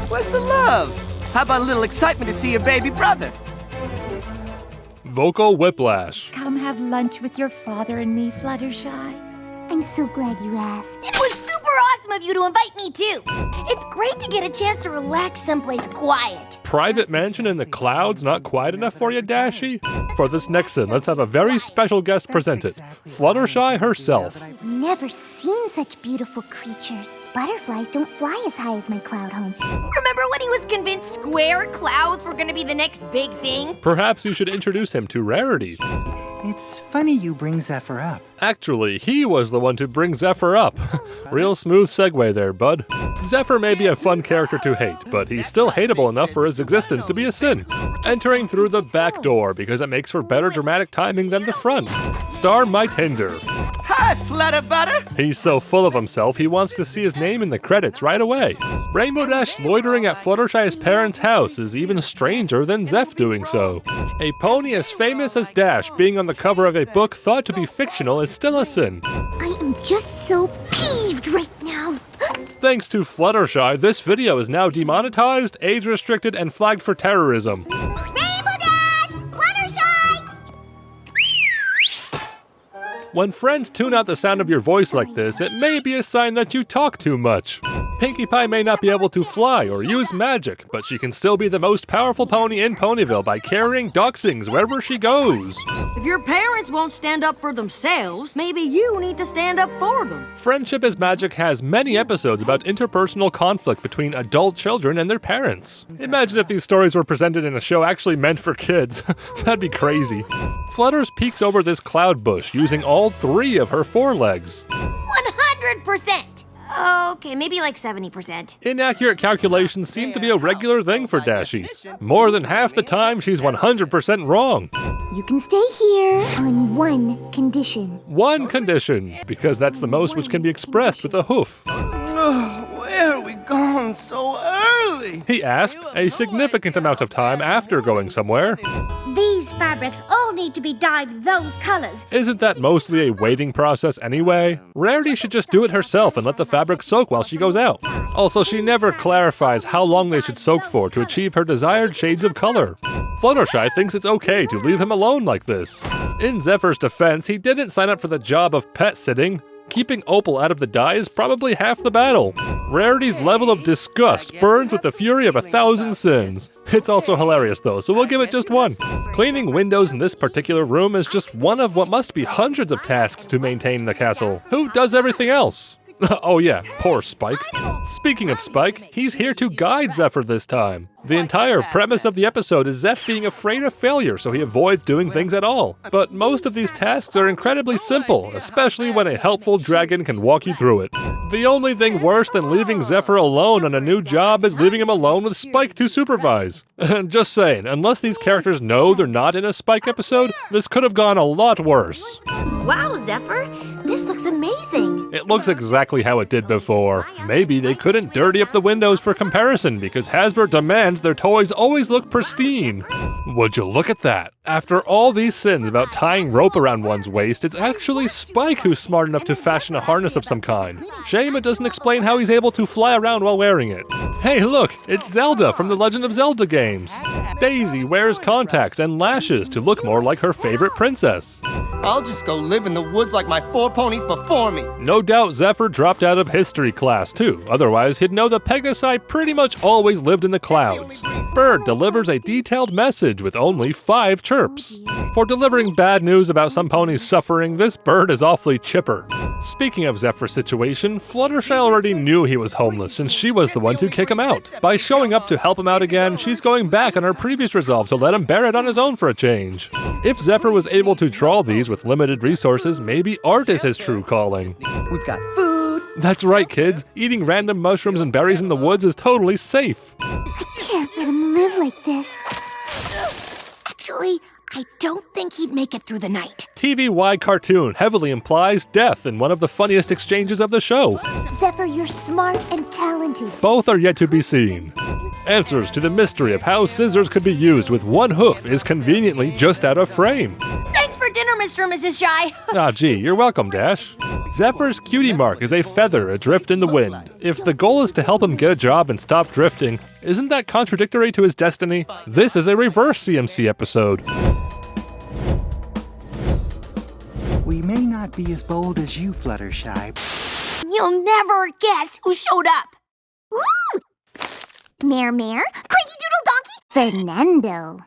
Where's the love? How about a little excitement to see your baby brother? Vocal whiplash. Come have lunch with your father and me, Fluttershy. I'm so glad you asked. It was super awesome of you to invite me too. It's great to get a chance to relax someplace quiet. Private mansion in the clouds not quiet enough for you, Dashie? For this next scene, let's have a very special guest present it. Fluttershy herself. I've never seen such beautiful creatures. Butterflies don't fly as high as my cloud home. Remember when he was convinced square clouds were gonna be the next big thing? Perhaps you should introduce him to Rarity. It's funny you bring Zephyr up. Actually, he was the one to bring Zephyr up. Real smooth segue there, bud. Zephyr may be a fun character to hate, but he's still hateable enough for his existence to be a sin. Entering through the back door because it makes for better dramatic timing than the front. Star might hinder. Hi, Flutter Butter. He's so full of himself, he wants to see his name in the credits right away. Rainbow Dash loitering at Fluttershy's parents' house is even stranger than Zeph doing so. A pony as famous as Dash being on the cover of a book thought to be fictional is still a sin. I am just so peeved right now. Thanks to Fluttershy, this video is now demonetized, age-restricted, and flagged for terrorism. Rainbow Dash! Fluttershy! When friends tune out the sound of your voice like this, it may be a sign that you talk too much. Pinkie Pie may not be able to fly or use magic, but she can still be the most powerful pony in Ponyville by carrying dachshunds wherever she goes. If your parents won't stand up for themselves, maybe you need to stand up for them. Friendship is Magic has many episodes about interpersonal conflict between adult children and their parents. Imagine if these stories were presented in a show actually meant for kids. That'd be crazy. Flutters peeks over this cloud bush using all 3 of her forelegs. 100%! Okay, maybe like 70%. Inaccurate calculations seem to be a regular thing for Dashie. More than half the time, she's 100% wrong. You can stay here on one condition. One condition, because that's the most which can be expressed with a hoof. Where are we going so early? He asked, a significant amount of time after going somewhere. These fabrics all need to be dyed those colors. Isn't that mostly a waiting process anyway? Rarity should just do it herself and let the fabric soak while she goes out. Also, she never clarifies how long they should soak for to achieve her desired shades of color. Fluttershy thinks it's okay to leave him alone like this. In Zephyr's defense, he didn't sign up for the job of pet sitting. Keeping Opal out of the dye is probably half the battle. Rarity's level of disgust burns with the fury of 1,000 sins. It's also hilarious though, so we'll give it just 1. Cleaning windows in this particular room is just one of what must be hundreds of tasks to maintain the castle. Who does everything else? Oh yeah, poor Spike. Speaking of Spike, he's here to guide Zephyr this time. The entire premise of the episode is Zeph being afraid of failure, so he avoids doing things at all. But most of these tasks are incredibly simple, especially when a helpful dragon can walk you through it. The only thing worse than leaving Zephyr alone on a new job is leaving him alone with Spike to supervise. Just saying, unless these characters know they're not in a Spike episode, this could have gone a lot worse. Wow, Zephyr, this looks amazing. It looks exactly how it did before. Maybe they couldn't dirty up the windows for comparison because Hasbro demands their toys always look pristine. Would you look at that? After all these sins about tying rope around one's waist, it's actually Spike who's smart enough to fashion a harness of some kind. Shame it doesn't explain how he's able to fly around while wearing it. Hey look, it's Zelda from the Legend of Zelda games. Daisy wears contacts and lashes to look more like her favorite princess. I'll just go live in the woods like my 4 ponies before me. No doubt Zephyr dropped out of history class too, otherwise he'd know the Pegasi pretty much always lived in the clouds. Bird delivers a detailed message with only 5 chirps. For delivering bad news about some ponies suffering, this bird is awfully chipper. Speaking of Zephyr's situation, Fluttershy already knew he was homeless since she was the one to kick him out. By showing up to help him out again, she's going back on her previous resolve to let him bear it on his own for a change. If Zephyr was able to draw these with limited resources, maybe art is his true calling. We've got food. That's right, kids. Eating random mushrooms and berries in the woods is totally safe. I can't let him live like this. Actually, I don't think he'd make it through the night. TV-wide cartoon heavily implies death in one of the funniest exchanges of the show. Zephyr, you're smart and talented. Both are yet to be seen. Answers to the mystery of how scissors could be used with 1 hoof is conveniently just out of frame. Thanks for dinner, Mr. Mr. and Mrs. Shy. Ah, gee, you're welcome, Dash. Zephyr's cutie mark is a feather adrift in the wind. If the goal is to help him get a job and stop drifting, isn't that contradictory to his destiny? This is a reverse CMC episode. We may not be as bold as you, Fluttershy. You'll never guess who showed up. Ooh! Mare, Cranky Doodle Donkey, Fernando.